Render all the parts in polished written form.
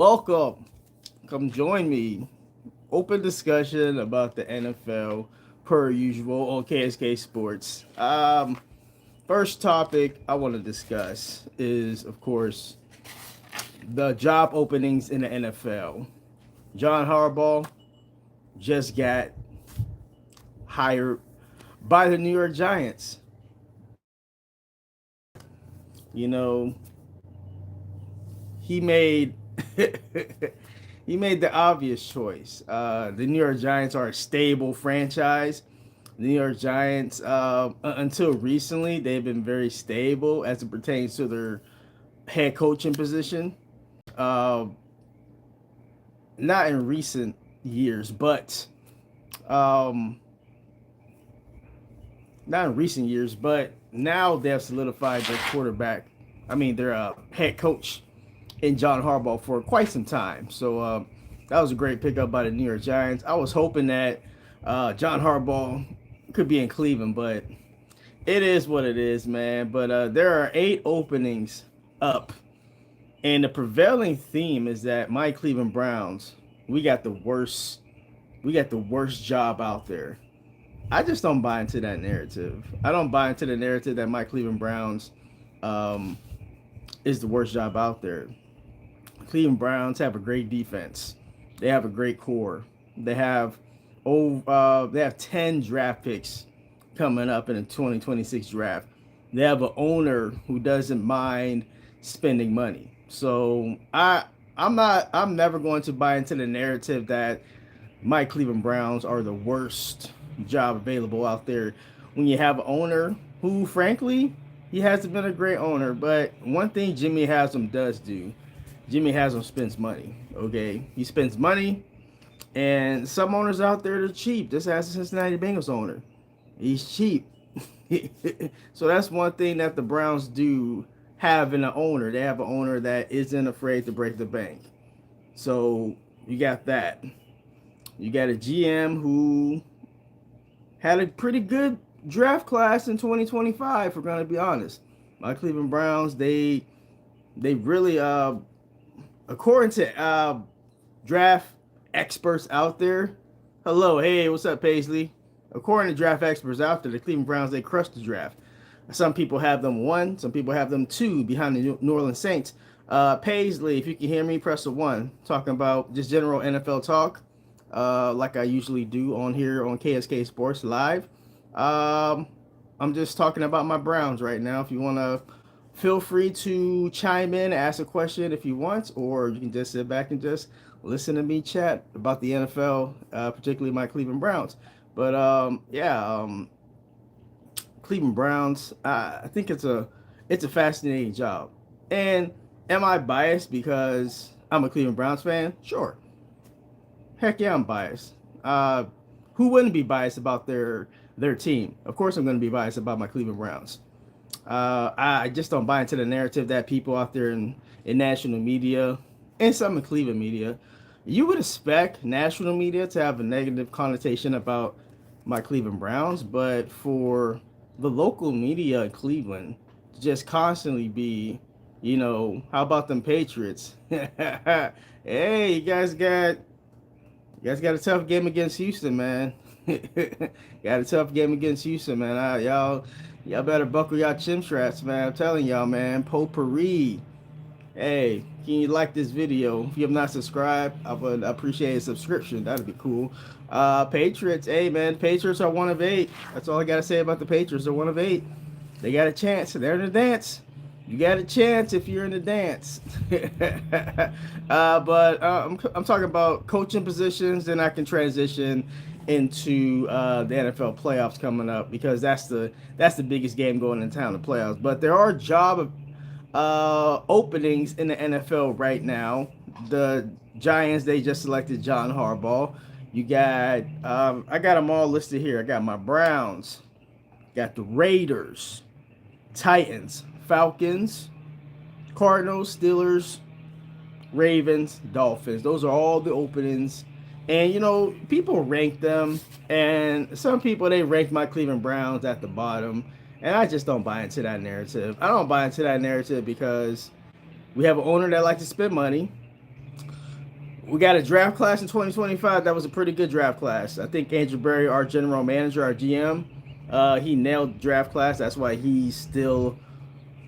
Welcome. Come join me. Open discussion about the NFL per usual on KSK Sports. First topic I want to discuss is, of course, the job openings in the NFL. John Harbaugh just got hired by the New York Giants. You know, he made he made the obvious choice. The New York Giants are a stable franchise. The New York Giants, until recently, they've been very stable as it pertains to their head coaching position. Uh, Not in recent years, but um, not in recent years, but now they have solidified their quarterback. I mean, their head coach in John Harbaugh for quite some time. So that was a great pickup by the New York Giants. I was hoping that John Harbaugh could be in Cleveland, but it is what it is, man. But there are 8 openings up, and the prevailing theme is that my Cleveland Browns, we got the worst, we got the worst job out there. I just don't buy into that narrative. I don't buy into the narrative that my Cleveland Browns um, is the worst job out there. Cleveland Browns have a great defense. They have a great core. They have they have 10 draft picks coming up in the 2026 draft. They have an owner who doesn't mind spending money. So I'm never going to buy into the narrative that my Cleveland Browns are the worst job available out there when you have an owner who, frankly, he hasn't been a great owner. But one thing Jimmy Haslam does do, Jimmy Haslam spends money. Okay, he spends money, and some owners out there are cheap. Just ask the Cincinnati Bengals owner; he's cheap. So that's one thing that the Browns do have in an owner. They have an owner that isn't afraid to break the bank. So you got that. You got a GM who had a pretty good draft class in 2025. If we're going to be honest, my Cleveland Browns, they really according to draft experts out there. Hello, hey, what's up, Paisley? According to draft experts out there, the Cleveland Browns, they crushed the draft. Some people have them 1, some people have them 2 behind the New Orleans Saints. Paisley, if you can hear me, press a 1. Talking about just general NFL talk, like I usually do on here on KSK Sports Live. Um, I'm just talking about my Browns right now. If you want to, feel free to chime in, ask a question if you want, or you can just sit back and just listen to me chat about the NFL, particularly my Cleveland Browns. But Cleveland Browns, I think it's a fascinating job. And am I biased because I'm a Cleveland Browns fan? Sure. Heck yeah, I'm biased. Uh, who wouldn't be biased about their team? Of course, I'm going to be biased about my Cleveland Browns. I just don't buy into the narrative that people out there in national media and some in Cleveland media, you would expect national media to have a negative connotation about my Cleveland Browns, but for the local media in Cleveland to just constantly be, how about them Patriots? Hey, you guys got a tough game against Houston, man. Got a tough game against Houston, man. Y'all better buckle y'all chin straps, man. I'm telling y'all, man. Potpourri. Hey, can you like this video? If you have not subscribed, I would appreciate a subscription. That'd be cool. Patriots, hey man, Patriots are 1 of 8. That's all I gotta say about the Patriots. They're 1 of 8. They got a chance. They're in the dance. You got a chance if you're in the dance. I'm talking about coaching positions, then I can transition into the NFL playoffs coming up because that's the biggest game going in town, the playoffs. But there are job openings in the NFL right now. The Giants, they just selected John Harbaugh. You got I got them all listed here. I got my Browns, got the Raiders, Titans, Falcons, Cardinals, Steelers, Ravens, Dolphins. Those are all the openings. And people rank them, and some people they rank my Cleveland Browns at the bottom, and I just don't buy into that narrative. I don't buy into that narrative because we have an owner that likes to spend money. We got a draft class in 2025. That was a pretty good draft class. I think Andrew Berry, our general manager, our GM, he nailed the draft class. That's why he still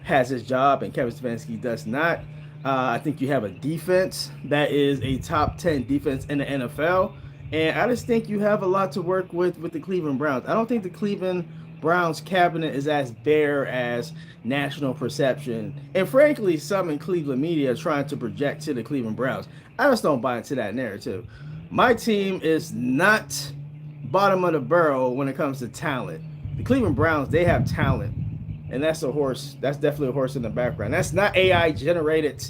has his job and Kevin Stefanski does not. I think you have a defense that is a top 10 defense in the NFL. And I just think you have a lot to work with the Cleveland Browns. I don't think the Cleveland Browns cabinet is as bare as national perception. And frankly, some in Cleveland media are trying to project to the Cleveland Browns. I just don't buy into that narrative. My team is not bottom of the barrel when it comes to talent. The Cleveland Browns, they have talent. And that's a horse. That's definitely a horse in the background. That's not AI generated.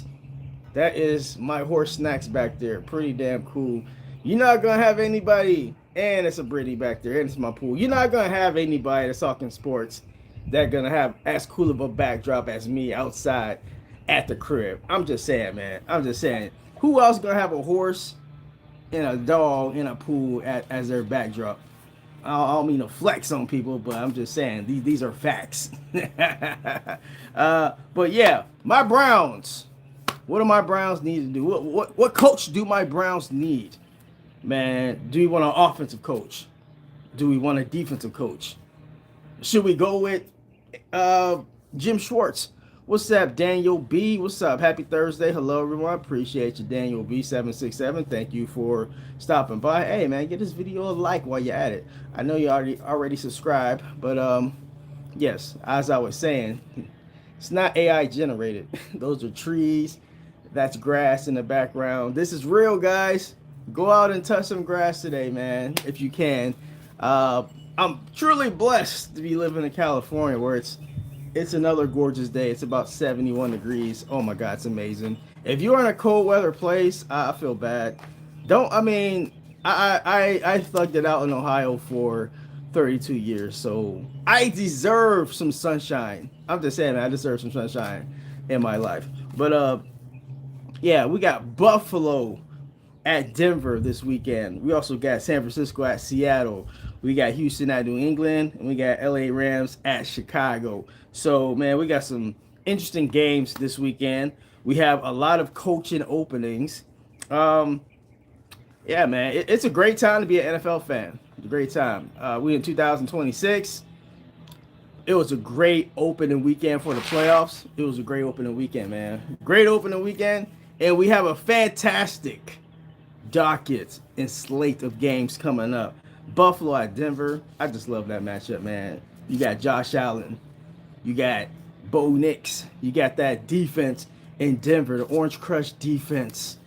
That is my horse snacks back there. Pretty damn cool. You're not going to have anybody, and it's a Britty back there, and it's my pool. You're not going to have anybody that's talking sports that going to have as cool of a backdrop as me outside at the crib. I'm just saying, man. I'm just saying. Who else going to have a horse and a dog in a pool as their backdrop? I don't mean to flex on people, but I'm just saying these are facts. But yeah, my Browns. What do my Browns need to do? What coach do my Browns need? Man, do we want an offensive coach? Do we want a defensive coach? Should we go with Jim Schwartz? What's up, Daniel B? What's up? Happy Thursday. Hello, everyone. Appreciate you, Daniel B767. Thank you for stopping by. Hey, man, get this video a like while you're at it. I know you already subscribed, but yes, as I was saying, it's not AI generated. Those are trees. That's grass in the background. This is real, guys. Go out and touch some grass today, man, if you can. I'm truly blessed to be living in California, where it's another gorgeous day. It's about 71 degrees. Oh my God, it's amazing. If you're in a cold weather place, I feel bad. I thugged it out in Ohio for 32 years, so I deserve some sunshine. I'm just saying, man, I deserve some sunshine in my life. But yeah, we got Buffalo at Denver this weekend. We also got San Francisco at Seattle. We got Houston at New England, and we got LA Rams at Chicago. So, man, we got some interesting games this weekend. We have a lot of coaching openings. Yeah, man, it's a great time to be an NFL fan. It's a great time. We in 2026. It was a great opening weekend for the playoffs. It was a great opening weekend, man. Great opening weekend. And we have a fantastic docket and slate of games coming up. Buffalo at Denver. I just love that matchup, man. You got Josh Allen. You got Bo Nix. You got that defense in Denver, the Orange Crush defense.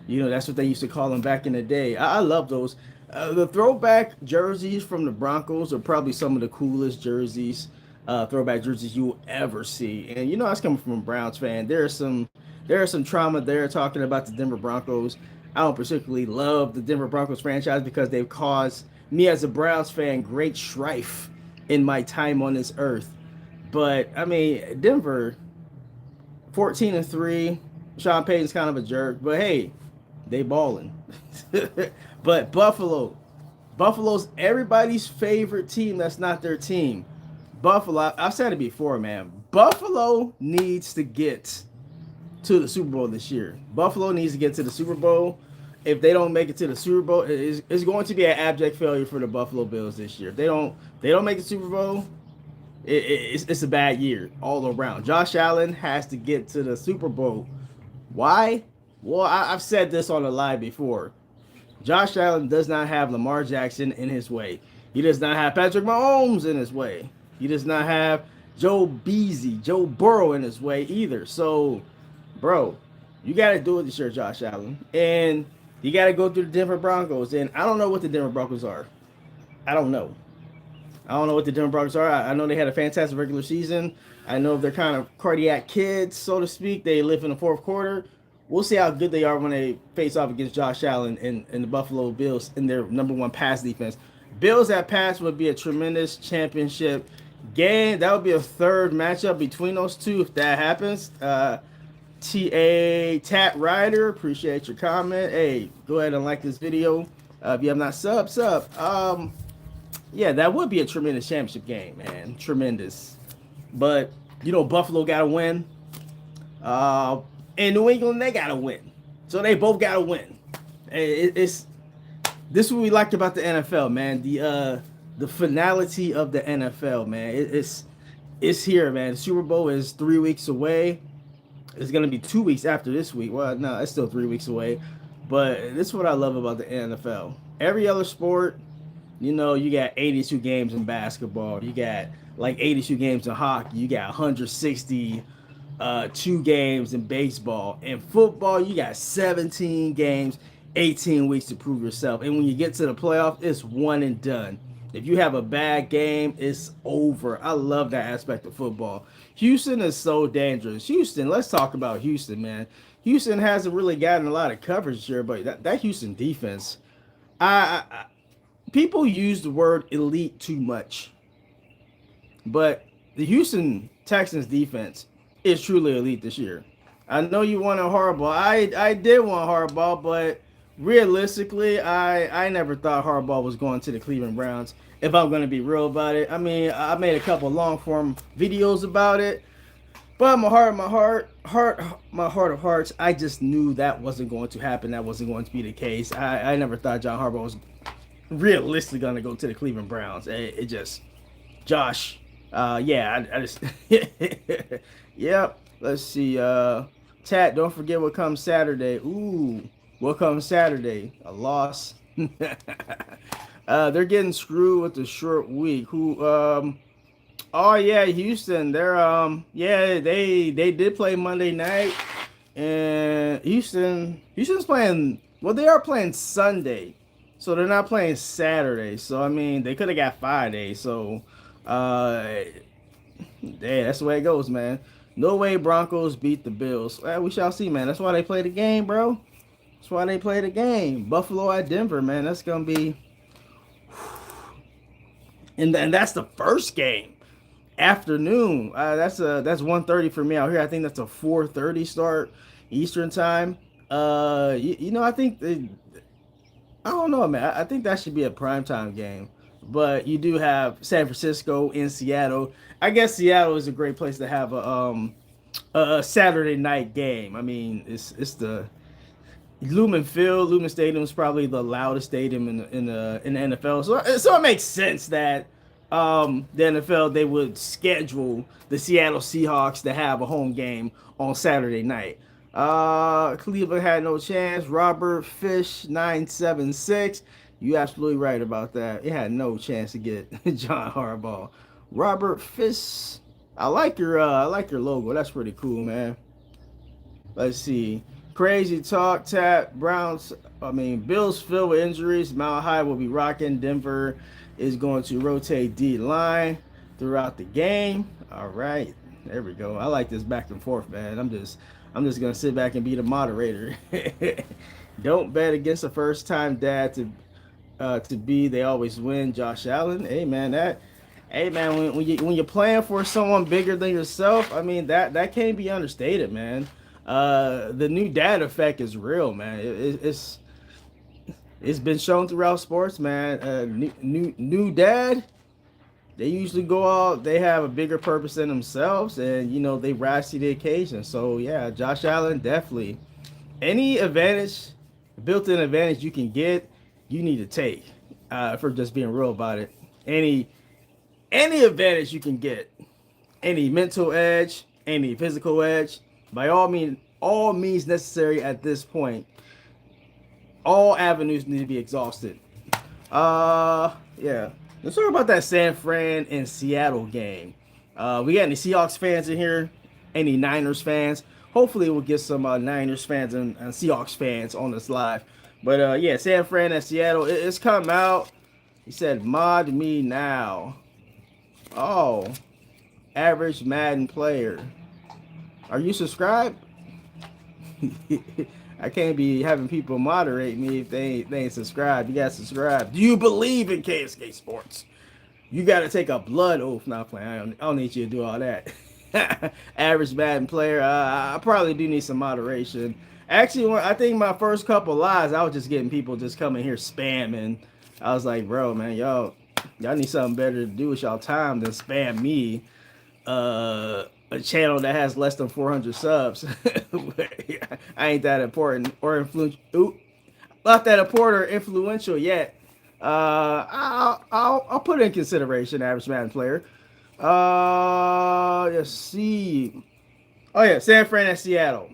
You know, that's what they used to call them back in the day. I love those. The throwback jerseys from the Broncos are probably some of the coolest jerseys, throwback jerseys you will ever see. And you know, that's coming from a Browns fan. There is some trauma there talking about the Denver Broncos. I don't particularly love the Denver Broncos franchise because they've caused me as a Browns fan great strife in my time on this earth. But I mean, Denver, 14-3. Sean Payton's kind of a jerk, but hey, they balling. But Buffalo's everybody's favorite team. That's not their team. Buffalo, I've said it before, man. Buffalo needs to get to the Super Bowl this year. Buffalo needs to get to the Super Bowl. If they don't make it to the Super Bowl, it's going to be an abject failure for the Buffalo Bills this year. If they don't make the Super Bowl, it's a bad year all around. Josh Allen has to get to the Super Bowl. Why? Well, I've said this on the live before. Josh Allen does not have Lamar Jackson in his way. He does not have Patrick Mahomes in his way. He does not have Joe Burrow in his way either. So, bro, you got to do it this year, Josh Allen. And you got to go through the Denver Broncos. And I don't know what the Denver Broncos are. I don't know what the Denver Broncos are. I know they had a fantastic regular season. I know they're kind of cardiac kids, so to speak. They live in the fourth quarter. We'll see how good they are when they face off against Josh Allen and the Buffalo Bills in their number one pass defense. Bills at pass would be a tremendous championship game. That would be a third matchup between those two if that happens. Tat Ryder, appreciate your comment. Hey, go ahead and like this video. If you have not sub. Yeah, that would be a tremendous championship game, man. Tremendous. But, you know, Buffalo got to win. And New England, they got to win. So they both got to win. It's this is what we like about the NFL, man. The finality of the NFL, man. It's here, man. The Super Bowl is 3 weeks away. It's gonna be 2 weeks after this week. Well, no, it's still 3 weeks away. But this is what I love about the NFL. Every other sport, you got 82 games in basketball. You got like 82 games in hockey. You got 160 2 games in baseball. In football, you got 17 games, 18 weeks to prove yourself. And when you get to the playoff, it's one and done. If you have a bad game, it's over. I love that aspect of football. Houston is so dangerous. Houston, let's talk about Houston, man. Houston hasn't really gotten a lot of coverage here, but that Houston defense, I people use the word elite too much, but the Houston Texans defense is truly elite this year. I know you wanted Harbaugh. I did want Harbaugh, but realistically, I never thought Harbaugh was going to the Cleveland Browns. If I'm going to be real about it, I mean, I made a couple long form videos about it, but my heart of hearts, I just knew that wasn't going to happen. That wasn't going to be the case. I never thought John Harbaugh was realistically going to go to the Cleveland Browns. It just Josh. Yeah, I just. Yep. Let's see. Tat, don't forget what comes Saturday. Ooh, what comes Saturday? A loss. They're getting screwed with the short week. Who? Oh yeah, Houston. They're yeah, they did play Monday night, and Houston's playing. Well, they are playing Sunday, so they're not playing Saturday. So I mean, they could have got 5 days. So, yeah, that's the way it goes, man. No way Broncos beat the Bills. Well, we shall see, man. That's why they play the game, bro. That's why they play the game. Buffalo at Denver, man. That's gonna be, and that's the first game. Afternoon. That's 1:30 for me out here. I think that's a 4:30 start Eastern time. I think I don't know, man. I think that should be a primetime game. But you do have San Francisco and Seattle. I guess Seattle is a great place to have a Saturday night game. I mean, it's the Lumen Field. Lumen Stadium is probably the loudest stadium in the NFL. So it makes sense that the NFL they would schedule the Seattle Seahawks to have a home game on Saturday night. Cleveland had no chance. Robert Fish 976. You absolutely right about that. It had no chance to get John Harbaugh. Robert Fish. I like your logo. That's pretty cool, man. Let's see. Crazy talk, tap. Bills filled with injuries. Mile High will be rocking. Denver is going to rotate D line throughout the game. All right. There we go. I like this back and forth, man. I'm just gonna sit back and be the moderator. Don't bet against a first time dad to be they always win. Josh Allen. Hey man, when you're playing for someone bigger than yourself, I mean that can't be understated, man. The new dad effect is real, man. It's been shown throughout sports, man. New dad, they usually go out. They have a bigger purpose than themselves, and they rise to the occasion. So yeah, Josh Allen definitely. Any advantage, built-in advantage you can get, you need to take. For just being real about it, any advantage you can get, any mental edge, any physical edge, by all means necessary at this point. All avenues need to be exhausted. Yeah. Let's talk about that San Fran and Seattle game. We got any Seahawks fans in here? Any Niners fans? Hopefully, we'll get some Niners fans and Seahawks fans on this live. But yeah, San Fran and Seattle, it's come out. He said, "Mod me now." Oh, average Madden player. Are you subscribed? I can't be having people moderate me if they ain't subscribed. You gotta subscribe. Do you believe in KSK Sports? You gotta take a blood oath. Not playing. I don't need you to do all that. Average Madden player. I probably do need some moderation. Actually, I think my first couple lives, I was just getting people just coming here spamming. I was like, bro, man, y'all need something better to do with y'all time than spam me. A channel that has less than 400 subs. I ain't that important or influential. not that important or influential yet. I'll put in consideration average Madden player. Let's see. Oh yeah, San Fran and Seattle.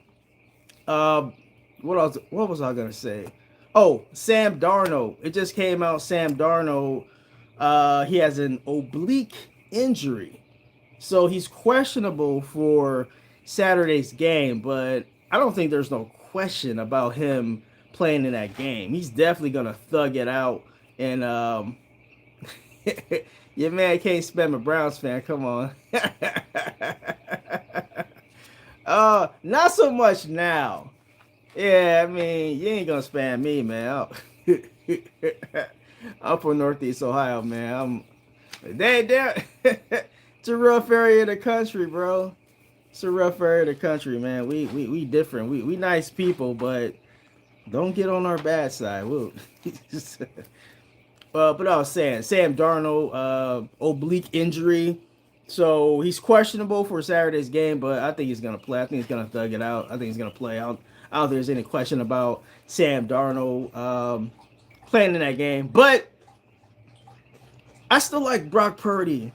Uh, what was I gonna say? Oh, Sam Darnold. It just came out. Sam Darnold. He has an oblique injury, so he's questionable for Saturday's game. But I don't think there's no question about him playing in that game. He's definitely gonna thug it out. And your man can't spam a Browns fan. Come on. Not so much now. Yeah, I mean, you ain't gonna spam me, man. I'm from Northeast Ohio, man. They it's a rough area of the country, bro. It's a rough area of the country, man. We different. We nice people, but don't get on our bad side. Woo. But I was saying, Sam Darnold, oblique injury. So he's questionable for Saturday's game, but I think he's going to play. I think he's going to thug it out. I think he's going to play. I don't think there's any question about Sam Darnold playing in that game. But I still like Brock Purdy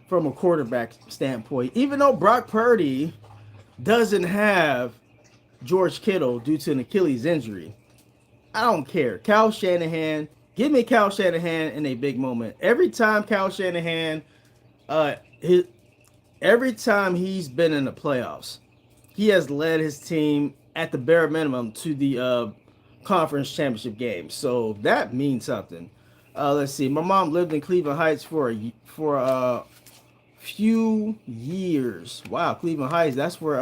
from a quarterback standpoint. Even though Brock Purdy doesn't have George Kittle due to an Achilles injury, I don't care. Kyle Shanahan, give me Kyle Shanahan in a big moment. Every time Kyle Shanahan, every time he's been in the playoffs, he has led his team at the bare minimum to the conference championship game. So that means something. Let's see. My mom lived in Cleveland Heights for a few years. Wow, Cleveland Heights. That's where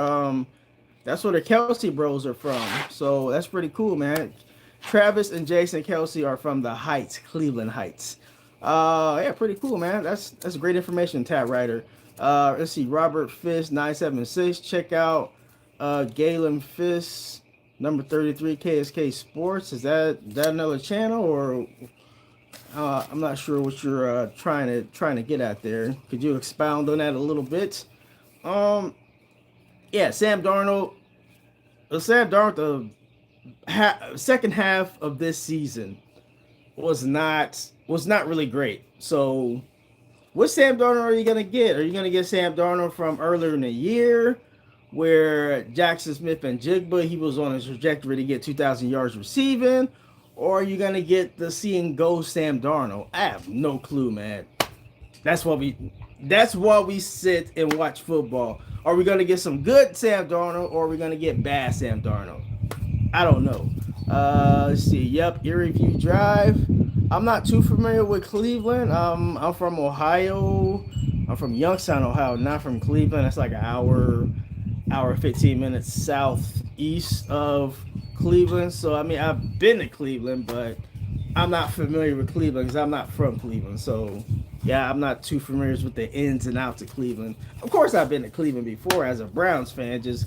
the Kelsey Bros are from. So that's pretty cool, man. Travis and Jason Kelsey are from the Heights, Cleveland Heights. Yeah, pretty cool, man. That's great information, Tab Writer. Let's see, Robert Fisk 976. Check out Galen Fisk, number 33, KSK Sports. Is that another channel, or I'm not sure what you're trying to get at there. Could you expound on that a little bit? Yeah, Sam Darnold. Sam Darnold, the second half of this season was not really great. So, what Sam Darnold are you gonna get? Are you gonna get Sam Darnold from earlier in the year, where Jackson Smith and Jigba, he was on a trajectory to get 2,000 yards receiving, or are you gonna get the see and go Sam Darnold? I have no clue, man. That's why we sit and watch football. Are we gonna get some good Sam Darnold, or are we gonna get bad Sam Darnold? I don't know. Let's see. Yep, Erie View Drive. I'm not too familiar with Cleveland. I'm from Ohio. I'm from Youngstown, Ohio, not from Cleveland. That's like an hour 15 minutes southeast of Cleveland. So I mean, I've been to Cleveland, but I'm not familiar with Cleveland because I'm not from Cleveland. So yeah, I'm not too familiar with the ins and outs of Cleveland. Of course, I've been to Cleveland before as a Browns fan, just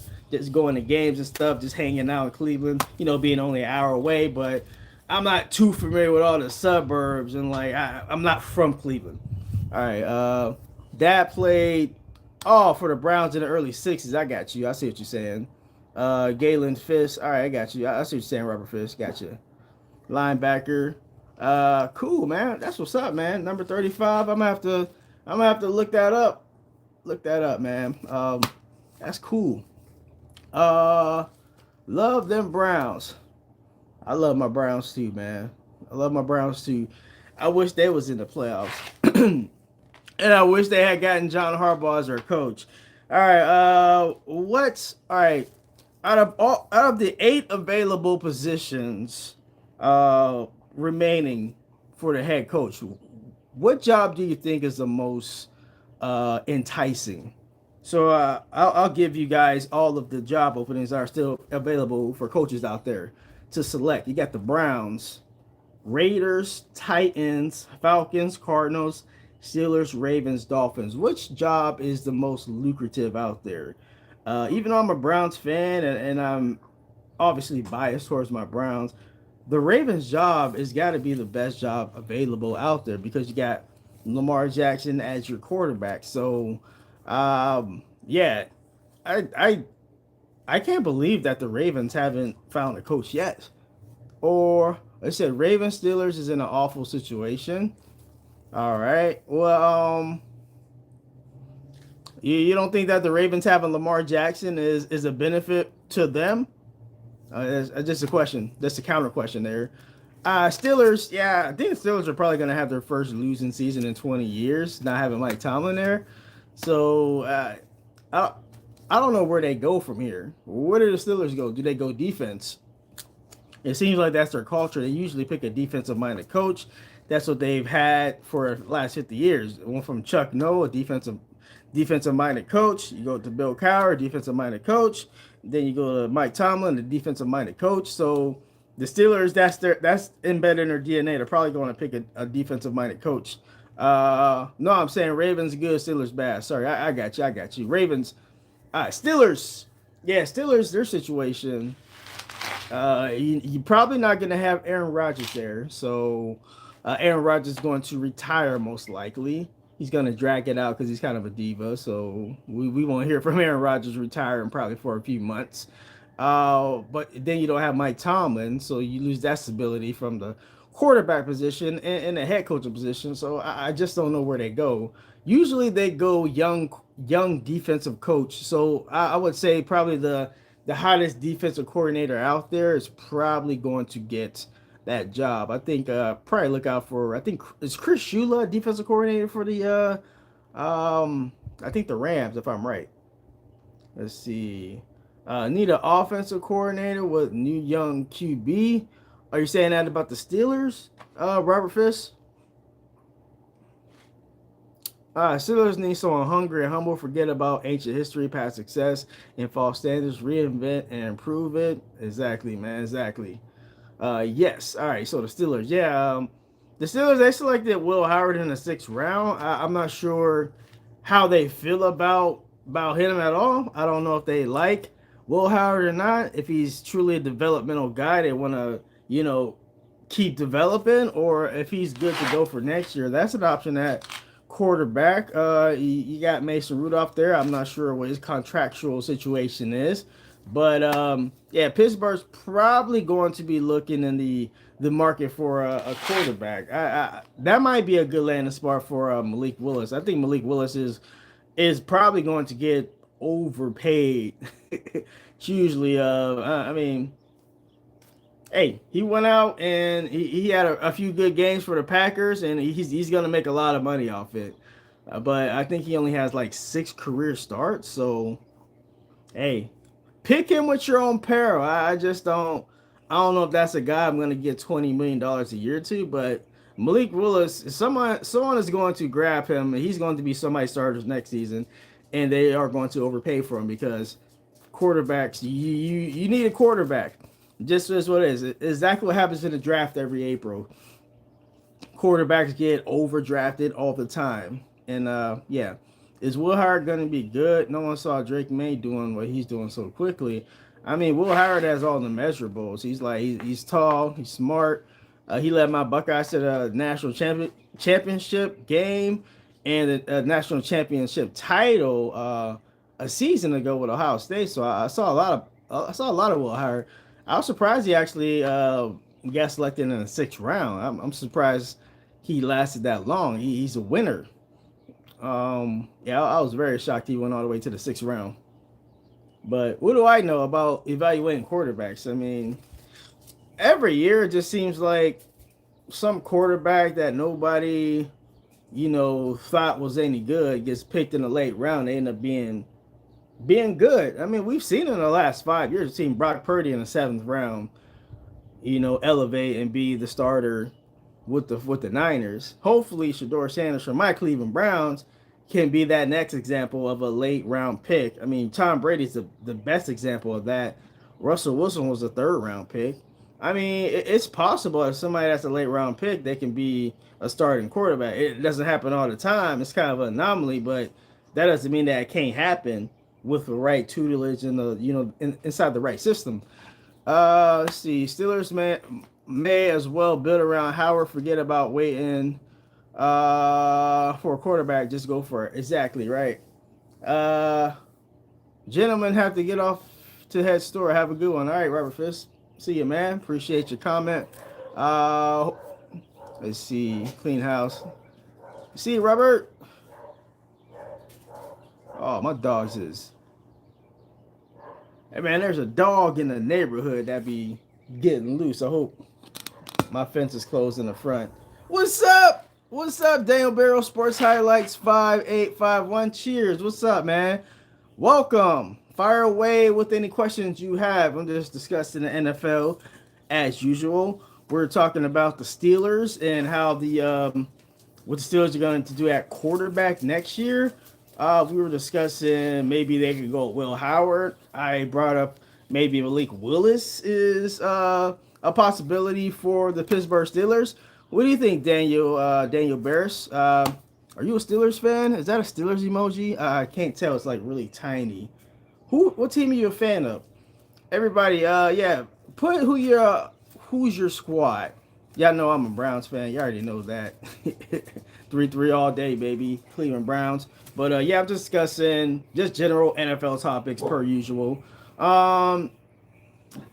going to games and stuff, just hanging out in Cleveland, being only an hour away, but I'm not too familiar with all the suburbs, and like I'm not from Cleveland. All right, Dad played for the Browns in the early 60s. I got you. I see what you're saying. Galen Fisk. All right, I got you. I see what you're saying, Robert Fisk. Got you. Linebacker. Cool, man. That's what's up, man. Number 35. I'm gonna have to look that up. Look that up, man. That's cool. Love them Browns. I love my Browns too, man. I love my Browns too. I wish they was in the playoffs. And I wish they had gotten John Harbaugh as their coach. All right, all right. Out of the 8 available positions remaining for the head coach, what job do you think is the most enticing? So I'll give you guys all of the job openings that are still available for coaches out there to select. You got the Browns, Raiders, Titans, Falcons, Cardinals, Steelers, Ravens, Dolphins. Which job is the most lucrative out there? Even though I'm a Browns fan and I'm obviously biased towards my Browns, the Ravens job has got to be the best job available out there because you got Lamar Jackson as your quarterback. So, yeah, I can't believe that the Ravens haven't found a coach yet. or I said Ravens Steelers is in an awful situation. All right. Well, you don't think that the Ravens having Lamar Jackson is a benefit to them? That's just a question. That's a counter question there. Steelers, yeah, I think the Steelers are probably going to have their first losing season in 20 years, not having Mike Tomlin there. So I, I don't know where they go from here. Where do the Steelers go? Do they go defense? It seems like that's their culture. They usually pick a defensive-minded coach. That's what they've had for the last 50 years. It went from Chuck Noll, a defensive-minded coach. You go to Bill Cowher, defensive-minded coach. Then you go to Mike Tomlin, the defensive-minded coach. So the Steelers, that's embedded in their DNA. They're probably going to pick a defensive-minded coach. No, I'm saying Ravens good, Steelers bad. Sorry, I got you. Ravens, Steelers. Yeah, Steelers, their situation. You're probably not going to have Aaron Rodgers there. So Aaron Rodgers is going to retire most likely. He's going to drag it out because he's kind of a diva. So we won't hear from Aaron Rodgers retiring probably for a few months. But then you don't have Mike Tomlin. So you lose that stability from the quarterback position and the head coaching position. So I just don't know where they go. Usually they go young defensive coach. So I would say probably the hottest defensive coordinator out there is probably going to get that job. I think probably look out for, I think is Chris Shula defensive coordinator for the I think the Rams, if I'm right. Let's see. Need an offensive coordinator with new young QB. Are you saying that about the Steelers, Robert Fisk? Steelers need someone hungry and humble, forget about ancient history, past success, and false standards, reinvent and improve it. Exactly, man. Exactly. Yes. All right. So the Steelers, yeah. The Steelers, they selected Will Howard in the 6th round. I'm not sure how they feel about him at all. I don't know if they like Will Howard or not. If he's truly a developmental guy, they want to, keep developing, or if he's good to go for next year. That's an option at quarterback. You got Mason Rudolph there. I'm not sure what his contractual situation is, but yeah, Pittsburgh's probably going to be looking in the market for a quarterback. That might be a good landing spot for Malik Willis. I think Malik Willis is probably going to get overpaid. Hugely. I mean, hey, he went out and he had a few good games for the Packers, and he's going to make a lot of money off it. But I think he only has like 6 career starts. So, hey, pick him with your own peril. I just don't. I don't know if that's a guy I'm going to get $20 million a year to, but Malik Willis, someone is going to grab him, and he's going to be somebody's starters next season, and they are going to overpay for him because quarterbacks, you need a quarterback. Just as what it is. Exactly what happens in the draft every April. Quarterbacks get overdrafted all the time. And yeah. Is Will Howard going to be good? No one saw Drake May doing what he's doing so quickly. I mean, Will Howard has all the measurables. He's tall, he's smart. He led my Buckeyes to the national championship game and the national championship title a season ago with Ohio State. So I saw a lot of Will Howard. I was surprised he actually got selected in the 6th round. I'm surprised he lasted that long. He's a winner. Yeah, I was very shocked he went all the way to the 6th round. But what do I know about evaluating quarterbacks? I mean, every year it just seems like some quarterback that nobody, thought was any good gets picked in the late round. They end up being good. I mean, we've seen in the last 5 years, we've seen Brock Purdy in the 7th round, elevate and be the starter with the Niners. Hopefully, Shedeur Sanders from my Cleveland Browns can be that next example of a late round pick. I mean, Tom Brady's the best example of that. Russell Wilson was a 3rd round pick. I mean, it's possible if somebody that's a late round pick, they can be a starting quarterback. It doesn't happen all the time. It's kind of an anomaly, but that doesn't mean that it can't happen with the right tutelage and inside the right system. Let's see. Steelers may as well build around Howard. Forget about waiting for a quarterback. Just go for it. Exactly right. Gentlemen have to get off to head store. Have a good one. All right, Robert Fisk. See you, man. Appreciate your comment. Uh, let's see. Clean house. See you, Robert. Oh, my dogs is. Hey, man, there's a dog in the neighborhood that be getting loose. I hope my fence is closed in the front. What's up? What's up, Daniel Barrow Sports Highlights 5851. Cheers. What's up, man? Welcome. Fire away with any questions you have. I'm just discussing the NFL as usual. We're talking about the Steelers and how what the Steelers are going to do at quarterback next year. We were discussing maybe they could go Will Howard. I brought up maybe Malik Willis is a possibility for the Pittsburgh Steelers. What do you think, Daniel Barris? Are you a Steelers fan? Is that a Steelers emoji? I can't tell. It's like really tiny. What team are you a fan of? Everybody, yeah, put who's your squad. Y'all know I'm a Browns fan. You already know that. 3-3 all day, baby. Cleveland Browns. But yeah, I'm discussing just general NFL topics per usual.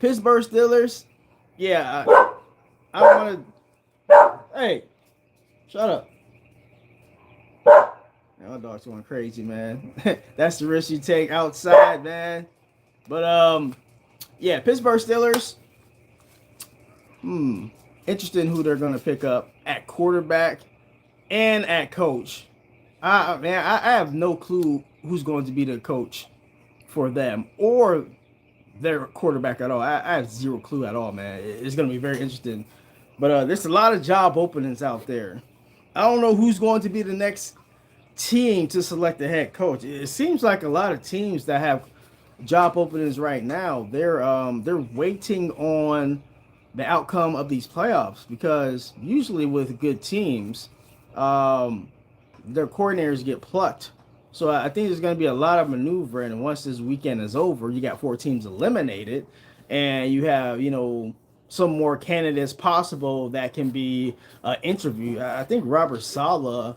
Pittsburgh Steelers. Yeah, I want to. Hey, shut up. My dog's going crazy, man. That's the risk you take outside, man. But yeah, Pittsburgh Steelers. Interested in who they're going to pick up at quarterback and at coach. I have no clue who's going to be the coach for them or their quarterback at all. I have zero clue at all, man. It's going to be very interesting. But there's a lot of job openings out there. I don't know who's going to be the next team to select the head coach. It seems like a lot of teams that have job openings right now, they're waiting on the outcome of these playoffs, because usually with good teams, their coordinators get plucked. So I think there's going to be a lot of maneuvering, and once this weekend is over, you got 4 teams eliminated, and you have, some more candidates possible that can be interviewed. I think Robert Saleh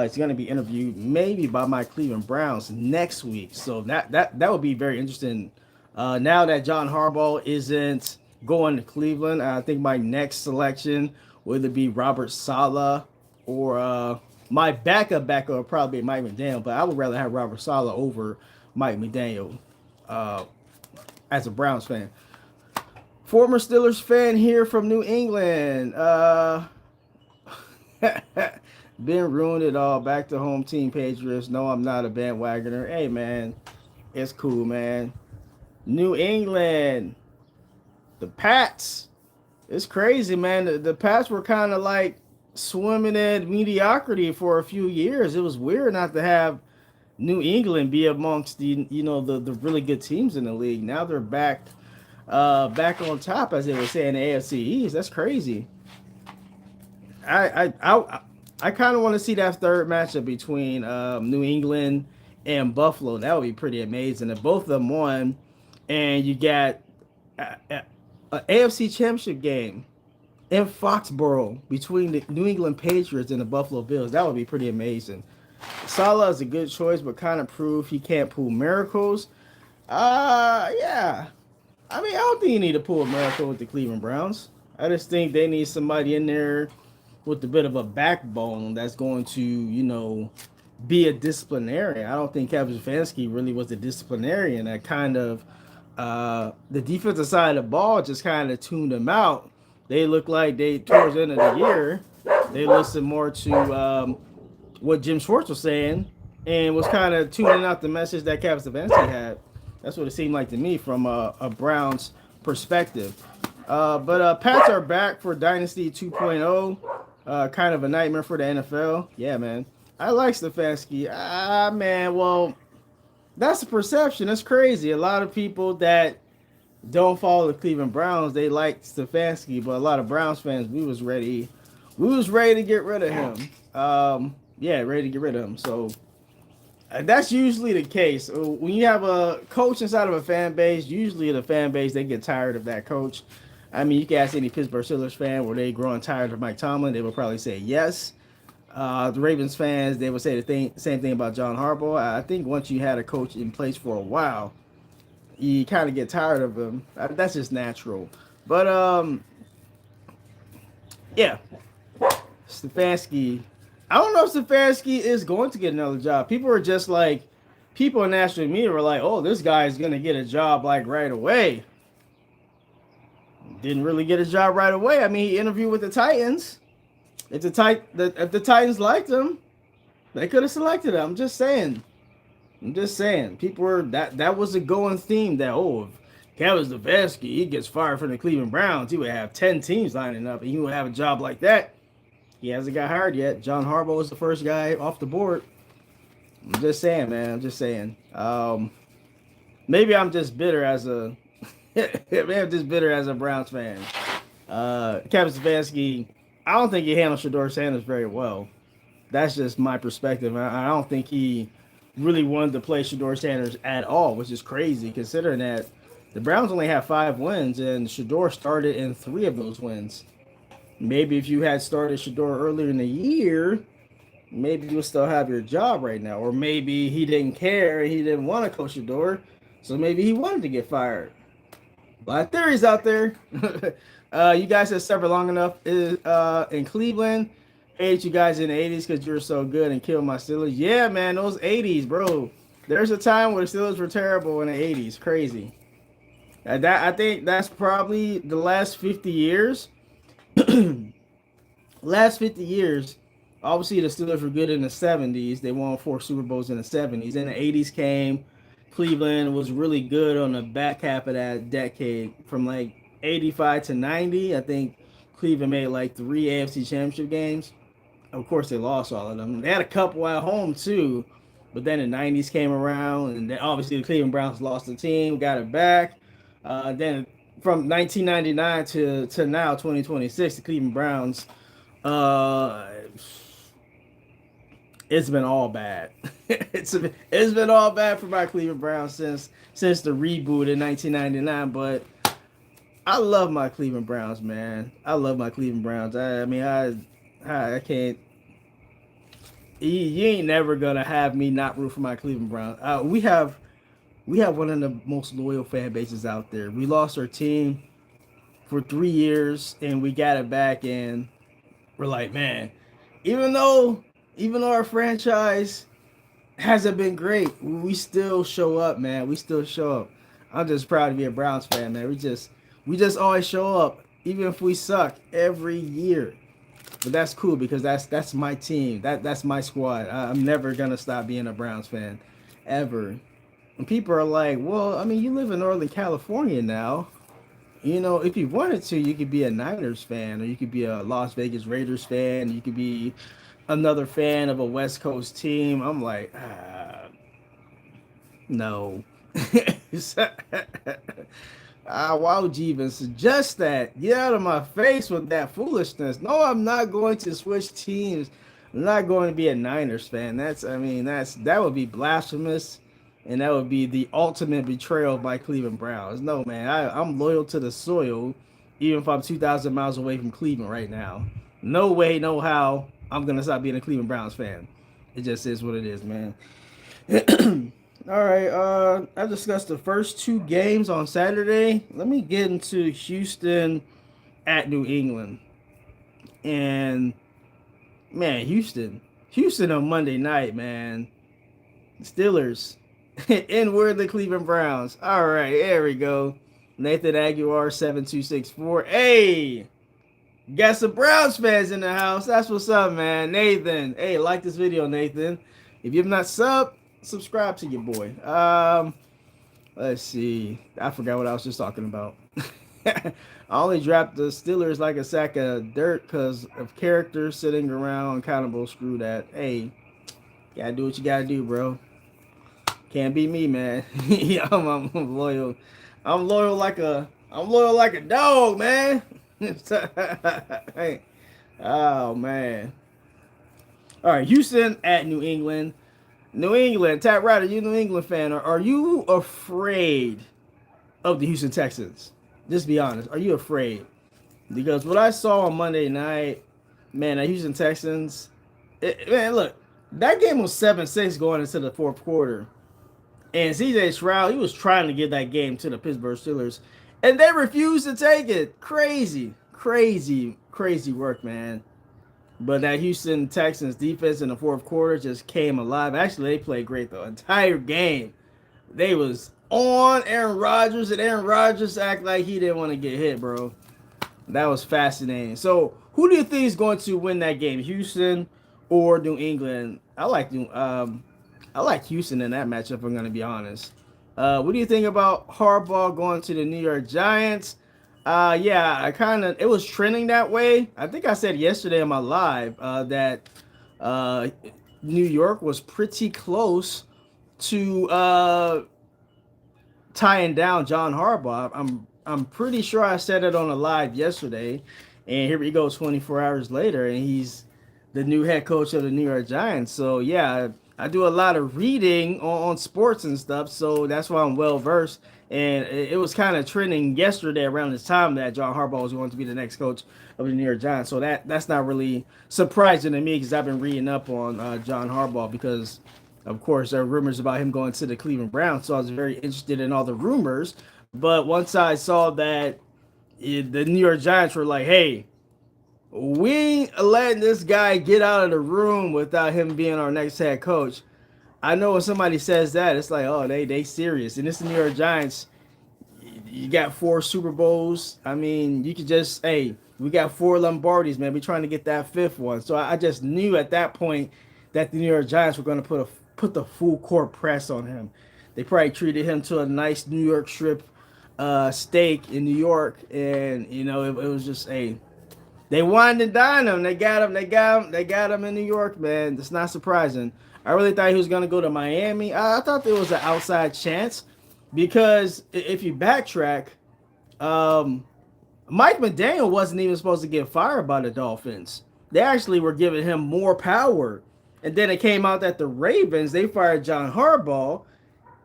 is going to be interviewed maybe by my Cleveland Browns next week. So that would be very interesting. Now that John Harbaugh isn't going to Cleveland, I think my next selection would either be Robert Saleh or my backup would probably be Mike McDaniel, but I would rather have Robert Saleh over Mike McDaniel as a Browns fan. Former Steelers fan here from New England. Been ruined it all. Back to home team Patriots. No, I'm not a bandwagoner. Hey, man. It's cool, man. New England. The Pats. It's crazy, man. The Pats were kind of like swimming in mediocrity for a few years. It was weird not to have New England be amongst the really good teams in the league. Now they're back on top, as they would say, in the AFC East. That's crazy. I kind of want to see that third matchup between New England and Buffalo. That would be pretty amazing if both of them won, and you got an AFC Championship game in Foxborough between the New England Patriots and the Buffalo Bills. That would be pretty amazing. Saleh is a good choice, but kind of proved he can't pull miracles. Yeah. I mean, I don't think you need to pull a miracle with the Cleveland Browns. I just think they need somebody in there with a bit of a backbone that's going to, be a disciplinarian. I don't think Kevin Stefanski really was a disciplinarian. That kind of, the defensive side of the ball just kind of tuned them out. They look like towards the end of the year, they listened more to what Jim Schwartz was saying and was kind of tuning out the message that Kevin Stefanski had. That's what it seemed like to me from a Browns perspective. But Pats are back for Dynasty 2.0. Kind of a nightmare for the NFL. Yeah, man. I like Stefanski. Man, well, that's the perception. That's crazy. A lot of people that don't follow the Cleveland Browns, they like Stefanski, but a lot of Browns fans, we was ready to get rid of him. Ready to get rid of him. So that's usually the case. When you have a coach inside of a fan base, usually the fan base, they get tired of that coach. I mean, you can ask any Pittsburgh Steelers fan, were they growing tired of Mike Tomlin? They would probably say yes. The Ravens fans, they would say the same thing about John Harbaugh. I think once you had a coach in place for a while, you kind of get tired of him. That's just natural. But yeah, Stefanski. I don't know if Stefanski is going to get another job. People are just like, people in national media were like, "Oh, this guy is gonna get a job like right away." Didn't really get a job right away. I mean, he interviewed with the Titans. If the Titans liked him, they could have selected him. I'm just saying. I'm just saying. People were that was a going theme that if Kevin Stefanski he gets fired from the Cleveland Browns, he would have 10 teams lining up and he would have a job like that. He hasn't got hired yet. John Harbaugh was the first guy off the board. I'm just saying, man. I'm just saying. Maybe I'm just bitter as a maybe I'm just bitter as a Browns fan. Kevin Stefanski, I don't think he handled Shedeur Sanders very well. That's just my perspective. I don't think he really wanted to play Shedeur Sanders at all, which is crazy considering that the Browns only have 5 wins and Shedeur started in 3 of those wins. Maybe if you had started Shedeur earlier in the year, maybe you would still have your job right now. Or maybe he didn't care and he didn't want to coach Shedeur, so maybe he wanted to get fired. A lot of theories out there. You guys have suffered long enough in Cleveland. Hate you guys in the 80s because you're so good and killed my Steelers. Yeah, man, those 80s, bro. There's a time where the Steelers were terrible in the 80s. Crazy. I think that's probably the last 50 years. Last 50 years, obviously the Steelers were good in the 70s. They won 4 Super Bowls in the 70s. Then the 80s came. Cleveland was really good on the back half of that decade. From like 85 to 90, I think Cleveland made like 3 AFC Championship games. Of course, they lost all of them. They had a couple at home too, but then the 90s came around, and then obviously the Cleveland Browns lost the team, got it back. Then from 1999 to now 2026, the Cleveland Browns, it's been all bad. it's been all bad for my Cleveland Browns since the reboot in 1999. But I love my Cleveland Browns, man. I love my Cleveland Browns. I can't. You ain't never gonna have me not root for my Cleveland Browns. We have one of the most loyal fan bases out there. We lost our team for 3 years and we got it back, and we're like, man, even though our franchise hasn't been great, we still show up, man. We still show up. I'm just proud to be a Browns fan, man. We just always show up, even if we suck every year. But that's cool because that's my team. That's my squad. I'm never gonna stop being a Browns fan, ever. And people are like, well, I mean, you live in Northern California now. You know, if you wanted to, you could be a Niners fan, or you could be a Las Vegas Raiders fan. You could be another fan of a West Coast team. I'm like, no. Why would you even suggest that? Get out of my face with that foolishness. No, I'm not going to switch teams. I'm not going to be a Niners fan. That would be blasphemous, and that would be the ultimate betrayal of my Cleveland Browns. No, man, I'm loyal to the soil, even if I'm 2,000 miles away from Cleveland right now. No way, no how I'm gonna stop being a Cleveland Browns fan. It just is what it is, man. All right, I discussed the first 2 games on Saturday. Let me get into Houston at New England. And, man, Houston on Monday night, man. Steelers. And we're the Cleveland Browns. All right, there we go. Nathan Aguilar, 7264. Hey! Got some Browns fans in the house. That's what's up, man. Nathan. Hey, like this video, Nathan. If you've not subscribe to your boy. Let's see. I forgot what I was just talking about. I only dropped the Steelers like a sack of dirt because of characters sitting around accountable. Screw that. Hey, gotta do what you gotta do, bro. Can't be me, man. I'm loyal. I'm loyal like a dog, man. Hey. Oh man. All right, Houston at New England. New England, Tat Ryder, you a New England fan. Are you afraid of the Houston Texans? Just be honest. Are you afraid? Because what I saw on Monday night, man, the Houston Texans, man, look, that game was 7-6 going into the 4th quarter. And CJ Stroud, he was trying to get that game to the Pittsburgh Steelers. and they refused to take it. Crazy, crazy, crazy work, man. But that Houston Texans defense in the fourth quarter just came alive. Actually, they played great the entire game. They was on Aaron Rodgers, and Aaron Rodgers act like he didn't want to get hit, bro. That was fascinating. So, who do you think is going to win that game, Houston or New England? I like Houston in that matchup. I'm going to be honest. What do you think about Harbaugh going to the New York Giants? Yeah, it was trending that way. I think I said yesterday on my live that uh, New York was pretty close to tying down John Harbaugh. I'm pretty sure I said it on a live yesterday, and here we go 24 hours later, and he's the new head coach of the New York Giants. So yeah, I do a lot of reading on sports and stuff, so that's why I'm well versed. And it was kind of trending yesterday around this time that John Harbaugh was going to be the next coach of the New York Giants. So that's not really surprising to me because I've been reading up on John Harbaugh because of course, there are rumors about him going to the Cleveland Browns, so I was very interested in all the rumors. But once I saw that the New York Giants were like, "Hey, we ain't letting this guy get out of the room without him being our next head coach," I know when somebody says that, it's like, "Oh, they serious." And it's the New York Giants. You got 4 Super Bowls. I mean, you could just, hey, we got 4 Lombardis, man. We're trying to get that fifth one. So I just knew at that point that the New York Giants were going to put the full court press on him. They probably treated him to a nice New York strip steak in New York, and it was just they wanted to dine him. They got him. They got him in New York, man. It's not surprising. I really thought he was going to go to Miami. I thought there was an outside chance because if you backtrack, Mike McDaniel wasn't even supposed to get fired by the Dolphins. They actually were giving him more power. And then it came out that the Ravens, they fired John Harbaugh.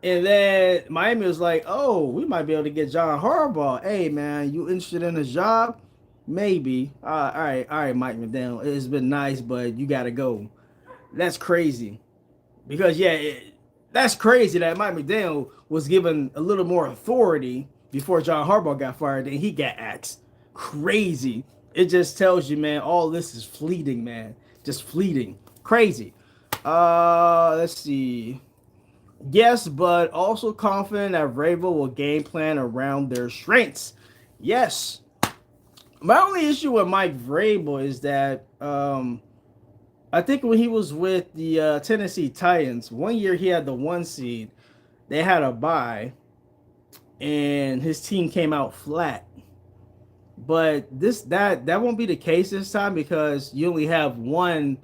And then Miami was like, "Oh, we might be able to get John Harbaugh. Hey, man, you interested in his job? Maybe. All right, Mike McDaniel. It's been nice, but you got to go." That's crazy. Because, yeah, that's crazy that Mike McDaniel was given a little more authority before John Harbaugh got fired and he got axed. Crazy. It just tells you, man, all this is fleeting, man. Just fleeting. Crazy. Let's see. Yes, but also confident that Vrabel will game plan around their strengths. Yes. My only issue with Mike Vrabel is that I think when he was with the Tennessee Titans, one year he had the 1 seed. They had a bye, and his team came out flat. But that won't be the case this time because you only have one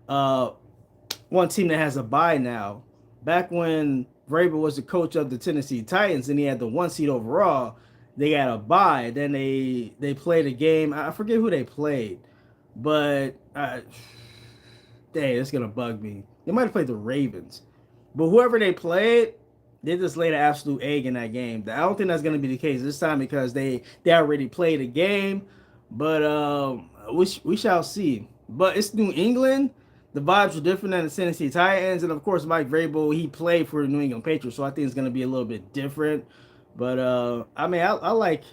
team that has a bye now. Back when Vrabel was the coach of the Tennessee Titans and he had the 1 seed overall, they got a bye. Then they played a game. I forget who they played, but dang, it's gonna bug me. They might have played the Ravens, but whoever they played, they just laid an absolute egg in that game. I don't think that's gonna be the case this time because they already played a game. But we shall see. But it's New England. The vibes are different than the Tennessee Titans, and of course Mike Vrabel, he played for the New England Patriots, so I think it's gonna be a little bit different. But I mean, I like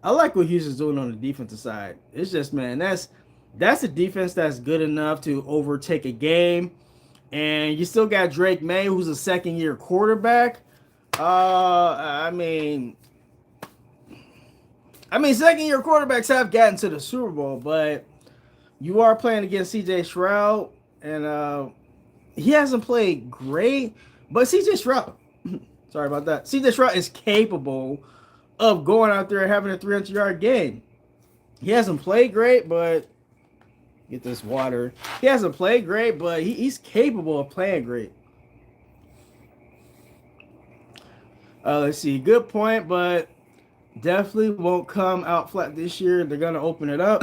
what Houston's doing on the defensive side. It's just, man, that's a defense that's good enough to overtake a game. And you still got Drake May, who's a second-year quarterback. I mean, second-year quarterbacks have gotten to the Super Bowl, but you are playing against C.J. Stroud, and he hasn't played great. But C.J. Stroud, sorry about that. C.J. Stroud is capable of going out there and having a 300-yard game. He hasn't played great, but get this water. He hasn't played great, but he's capable of playing great. Let's see. Good point, but definitely won't come out flat this year. They're going to open it up.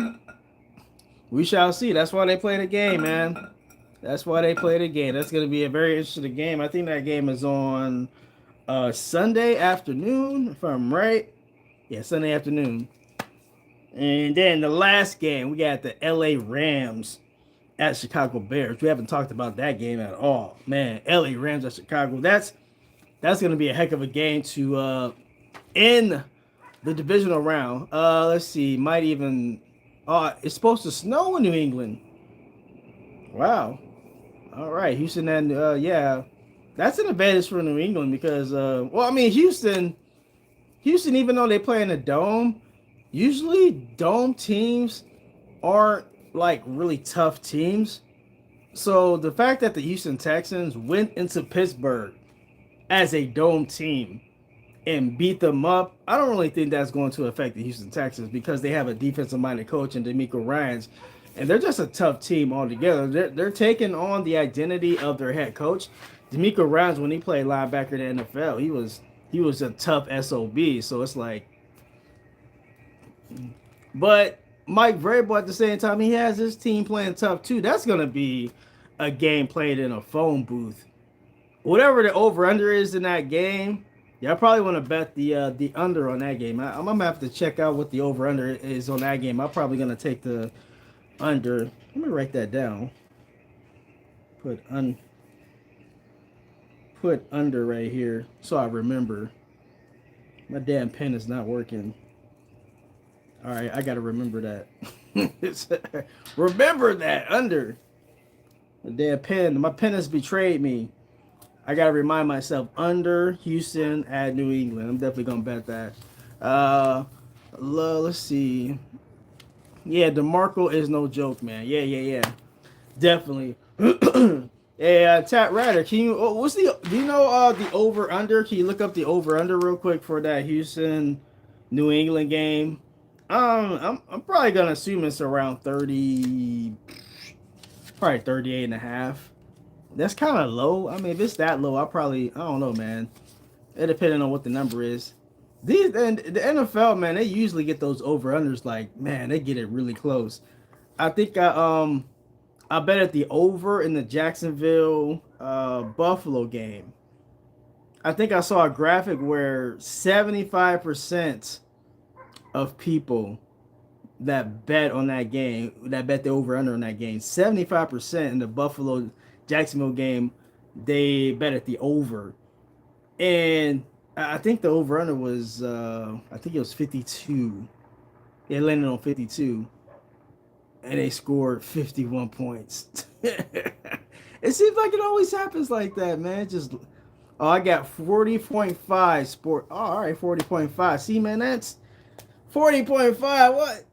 We shall see. That's why they play the game, man. That's why they play the game. That's going to be a very interesting game. I think that game is on Sunday afternoon, if I'm right. Yeah, Sunday afternoon. And then the last game, we got the LA Rams at Chicago Bears. We haven't talked about that game at all. Man, LA Rams at Chicago. That's going to be a heck of a game to end The divisional round. Let's see. Might even. It's supposed to snow in New England. Wow. All right, Houston and yeah, that's an advantage for New England because well, I mean Houston, even though they play in a dome, usually dome teams aren't like really tough teams. So the fact that the Houston Texans went into Pittsburgh as a dome team and beat them up, I don't really think that's going to affect the Houston Texans because they have a defensive minded coach in D'Amico Ryans, and they're just a tough team altogether. They're taking on the identity of their head coach. D'Amico Ryans, when he played linebacker in the NFL, he was a tough SOB. So it's like, but Mike Vrabel at the same time, he has his team playing tough too. That's gonna be a game played in a phone booth. Whatever the over under is in that game, yeah, I probably want to bet the under on that game. I'm gonna have to check out what the over under is on that game. I'm probably gonna take the under. Let me write that down. Put un put under right here so I remember. My damn pen is not working. All right, I gotta remember that. Remember that under. The damn pen. My pen has betrayed me. I gotta remind myself under Houston at New England. I'm definitely gonna bet that. Let's see. Yeah, DeMarco is no joke, man. Yeah. Definitely. Yeah, Tat Ratter, can you? Do you know the over under? Can you look up the over under real quick for that Houston New England game? I'm probably gonna assume it's around 30, probably 38 and a half. That's kind of low. I mean, if it's that low, I don't know, man. It depending on what the number is. The NFL, man, they usually get those over unders like, man, they get it really close. I think I bet at the over in the Jacksonville Buffalo game. I think I saw a graphic where 75% of people that bet on that game, that bet the over under on that game, 75% in the Buffalo Jacksonville game, they bet at the over. And I think the over under was I think it was 52. It landed on 52. And they scored 51 points. It seems like it always happens like that, man. I got 40.5 sport. Oh, all right, 40.5. See, man, that's 40.5. What?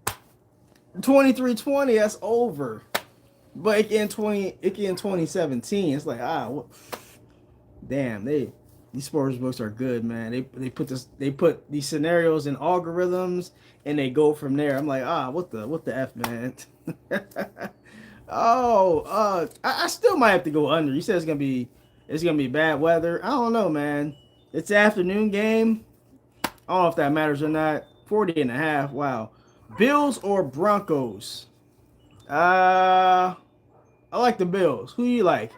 23-20. That's over. But it can 2017. It's like what? Damn, these sports books are good, man. They put these scenarios in algorithms and they go from there. I'm like, what the F, man. I still might have to go under. You said it's gonna be bad weather. I don't know, man. It's an afternoon game. I don't know if that matters or not. 40 and a half. Wow. Bills or Broncos? I like the Bills. Who do you like?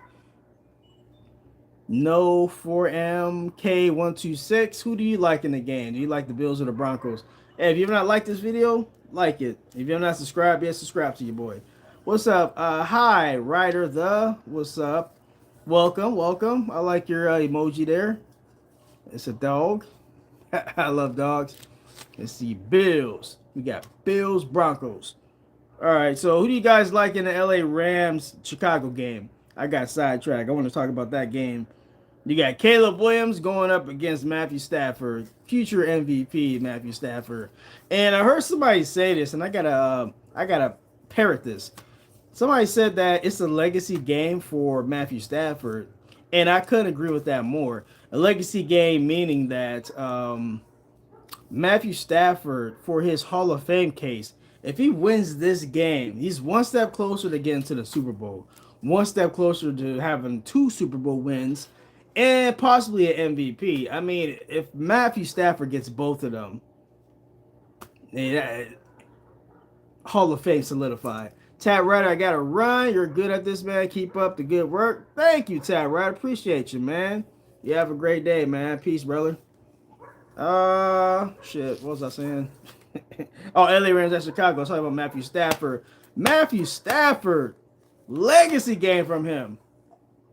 No 4MK126. Who do you like in the game? Do you like the Bills or the Broncos? Hey, if you've not liked this video, like it. If you're not subscribed yet, subscribe to your boy. What's up? Hi, Ryder the. What's up? Welcome. I like your emoji there. It's a dog. I love dogs. Let's see. Bills. We got Bills, Broncos. All right, so who do you guys like in the LA Rams Chicago game? I got sidetracked. I want to talk about that game. You got Caleb Williams going up against Matthew Stafford, future MVP Matthew Stafford. And I heard somebody say this, and I gotta parrot this. Somebody said that it's a legacy game for Matthew Stafford, and I couldn't agree with that more. A legacy game meaning that Matthew Stafford, for his Hall of Fame case, if he wins this game, he's one step closer to getting to the Super Bowl, one step closer to having 2 Super Bowl wins, and possibly an MVP. I mean, if Matthew Stafford gets both of them, Hall of Fame solidified. Tad Ryder, I gotta run. You're good at this, man. Keep up the good work. Thank you, Tad Ryder. Appreciate you, man. You have a great day, man. Peace, brother. Shit. What was I saying? LA Rams at Chicago. I was talking about Matthew Stafford. Matthew Stafford. Legacy game from him.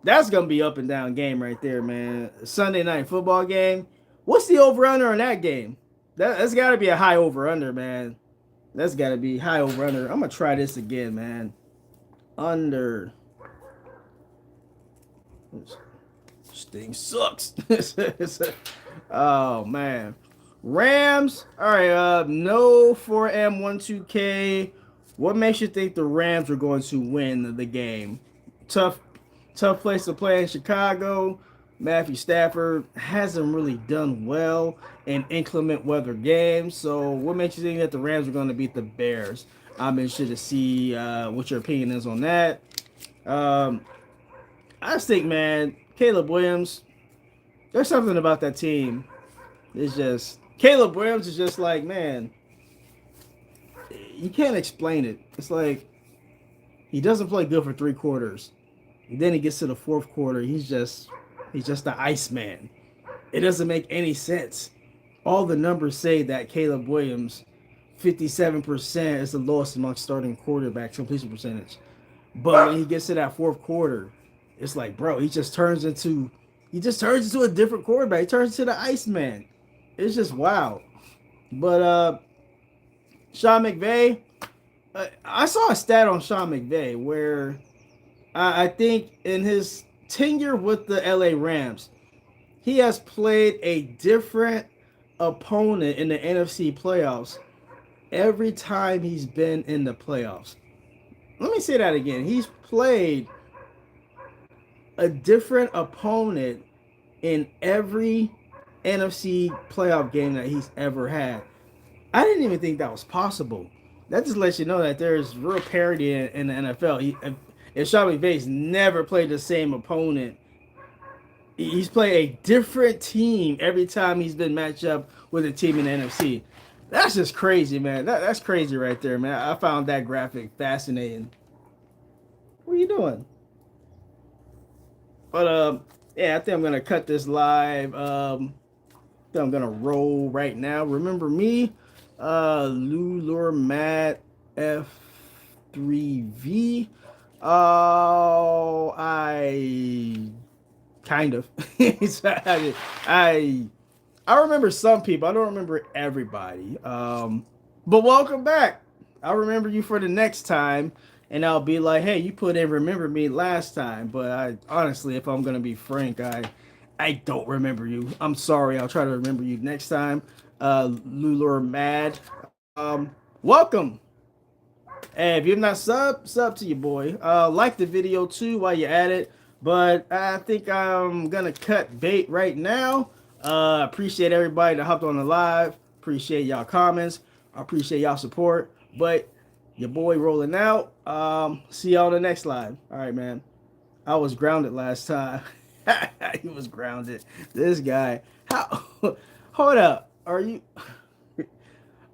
That's going to be up and down game right there, man. Sunday night football game. What's the over-under on that game? That's got to be a high over under, man. That's got to be high over under. I'm gonna try this again, man. Under. This thing sucks. Oh man. Rams. All right. No 4M12K. What makes you think the Rams are going to win the game? Tough, tough place to play in Chicago. Matthew Stafford hasn't really done well in inclement weather games. So, what makes you think that the Rams are going to beat the Bears? I'm interested to see what your opinion is on that. Um, I just think, man, Caleb Williams. There's something about that team. It's just Caleb Williams is just like, man, you can't explain it. It's like he doesn't play good for 3 quarters. And then he gets to the fourth quarter. He's just the Iceman. It doesn't make any sense. All the numbers say that Caleb Williams, 57% is the lowest amongst starting quarterbacks completion percentage. But when he gets to that fourth quarter, it's like, bro, he just turns into a different quarterback. He turns into the Iceman. It's just wild. But Sean McVay, I saw a stat on Sean McVay where I think in his tenure with the LA Rams, he has played a different opponent in the NFC playoffs every time he's been in the playoffs. Let me say that again. He's played a different opponent in every NFC playoff game that he's ever had. I didn't even think that was possible. That just lets you know that there's real parity in the NFL. If Sean McVay's never played the same opponent, he's played a different team every time he's been matched up with a team in the NFC. That's just crazy, man. That's crazy right there, man. I found that graphic fascinating. What are you doing? But yeah, I think I'm gonna cut this live. I think I'm gonna roll right now. Remember me, Lulur Matt F3V. Oh, I kind of. I I remember some people. I don't remember everybody. But welcome back. I'll remember you for the next time, and I'll be like, "Hey, you put in remember me last time." But I honestly, if I'm gonna be frank, I don't remember you. I'm sorry. I'll try to remember you next time. Lulur Mad. Welcome. Hey, if you've not sub to your boy. Like the video too while you're at it. But I think I'm gonna cut bait right now. Appreciate everybody that hopped on the live. Appreciate y'all comments. I appreciate y'all support. But your boy rolling out. See y'all on the next live. All right, man. I was grounded last time. He was grounded. This guy. How? Hold up. Are you?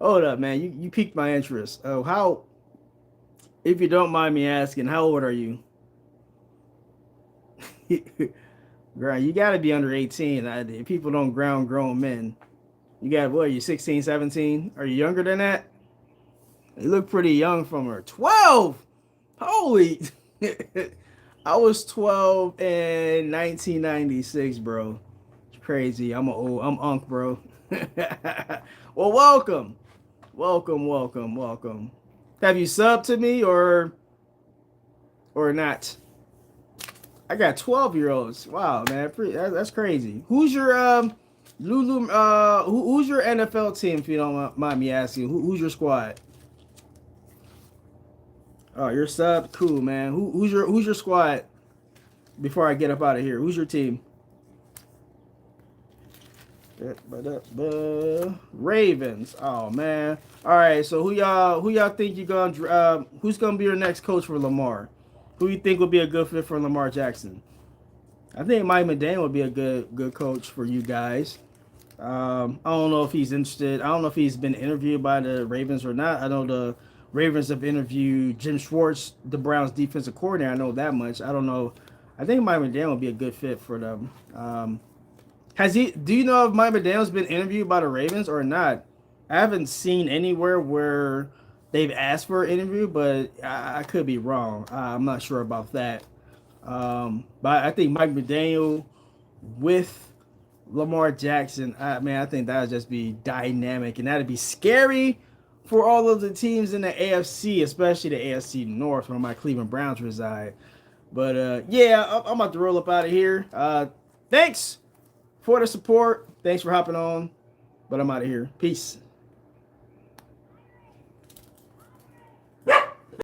Hold up, man. You piqued my interest. Oh, how? If you don't mind me asking, how old are you? Girl, you got to be under 18. People don't ground grown men. You got, what, are you 16, 17? Are you younger than that? You look pretty young from her. 12! Holy. I was 12 in 1996, bro. It's crazy. I'm unk, bro. Well, welcome. Welcome. Have you subbed to me or not? I got 12-year-olds. Wow, man, that's crazy. Who's your Lulu? Who's your NFL team? If you don't mind me asking, who's your squad? Oh, your sub, cool, man. Who's your squad? Before I get up out of here, who's your team? Ravens. Oh man. All right. So who y'all think you gonna who's gonna be your next coach for Lamar? Who you think would be a good fit for Lamar Jackson? I think Mike McDaniel would be a good coach for you guys. I don't know if he's interested. I don't know if he's been interviewed by the Ravens or not. I know the Ravens have interviewed Jim Schwartz, the Browns defensive coordinator. I know that much. I don't know. I think Mike McDaniel would be a good fit for them. Do you know if Mike McDaniel's been interviewed by the Ravens or not? I haven't seen anywhere where they've asked for an interview, but I could be wrong. I'm not sure about that. But I think Mike McDaniel with Lamar Jackson, man, I think that would just be dynamic, and that'd be scary for all of the teams in the AFC, especially the AFC North, where my Cleveland Browns reside. But yeah, I'm about to roll up out of here. Thanks for the support. Thanks for hopping on. But I'm out of here. Peace.